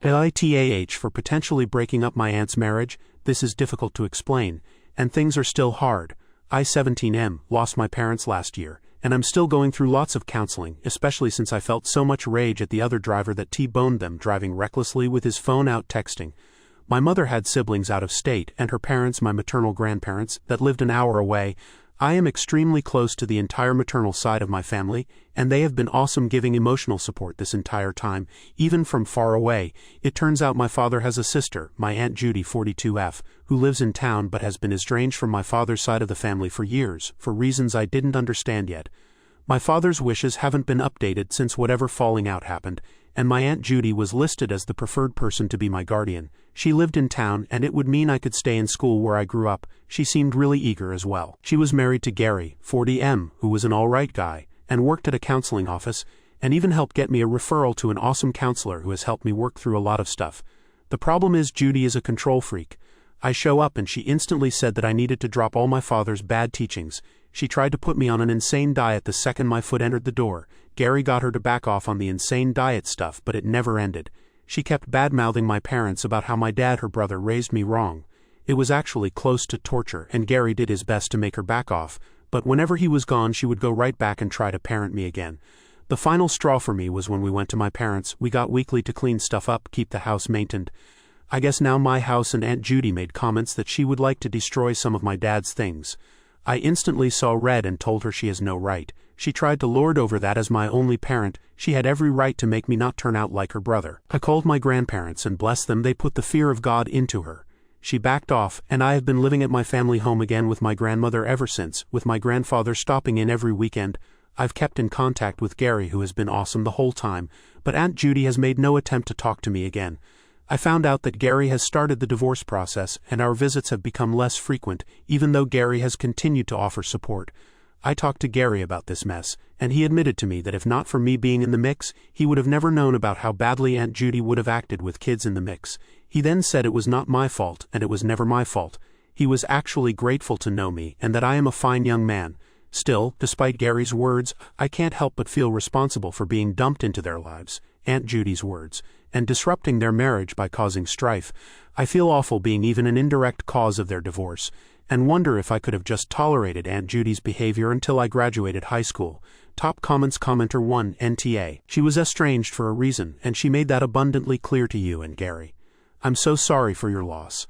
AITAH for potentially breaking up my aunt's marriage. This is difficult to explain, and things are still hard. I 17M lost my parents last year, and I'm still going through lots of counseling, especially since I felt so much rage at the other driver that T-boned them driving recklessly with his phone out texting. My mother had siblings out of state, and her parents, my maternal grandparents, that lived an hour away. I am extremely close to the entire maternal side of my family, and they have been awesome giving emotional support this entire time, even from far away. It turns out my father has a sister, my Aunt Judy 42F, who lives in town but has been estranged from my father's side of the family for years, for reasons I didn't understand yet. My father's wishes haven't been updated since whatever falling out happened, and my Aunt Judy was listed as the preferred person to be my guardian. She lived in town, and it would mean I could stay in school where I grew up. She seemed really eager as well. She was married to Gary, 40M, who was an alright guy, and worked at a counseling office, and even helped get me a referral to an awesome counselor who has helped me work through a lot of stuff. The problem is Judy is a control freak. I show up and she instantly said that I needed to drop all my father's bad teachings. She tried to put me on an insane diet the second my foot entered the door. Gary got her to back off on the insane diet stuff, but it never ended. She kept bad-mouthing my parents about how my dad, her brother, raised me wrong. It was actually close to torture, and Gary did his best to make her back off, but whenever he was gone she would go right back and try to parent me again. The final straw for me was when we went to my parents. We got weekly to clean stuff up, keep the house maintained. I guess now my house and Aunt Judy made comments that she would like to destroy some of my dad's things. I instantly saw red and told her she has no right. She tried to lord over that as my only parent. She had every right to make me not turn out like her brother. I called my grandparents and bless them, they put the fear of God into her. She backed off, and I have been living at my family home again with my grandmother ever since, with my grandfather stopping in every weekend. I've kept in contact with Gary, who has been awesome the whole time, but Aunt Judy has made no attempt to talk to me again. I found out that Gary has started the divorce process, and our visits have become less frequent, even though Gary has continued to offer support. I talked to Gary about this mess, and he admitted to me that if not for me being in the mix, he would have never known about how badly Aunt Judy would have acted with kids in the mix. He then said it was not my fault, and it was never my fault. He was actually grateful to know me, and that I am a fine young man. Still, despite Gary's words, I can't help but feel responsible for being dumped into their lives, Aunt Judy's words, and disrupting their marriage by causing strife. I feel awful being even an indirect cause of their divorce, and wonder if I could have just tolerated Aunt Judy's behavior until I graduated high school. Top comments. Commenter 1, NTA. She was estranged for a reason, and she made that abundantly clear to you and Gary. I'm so sorry for your loss.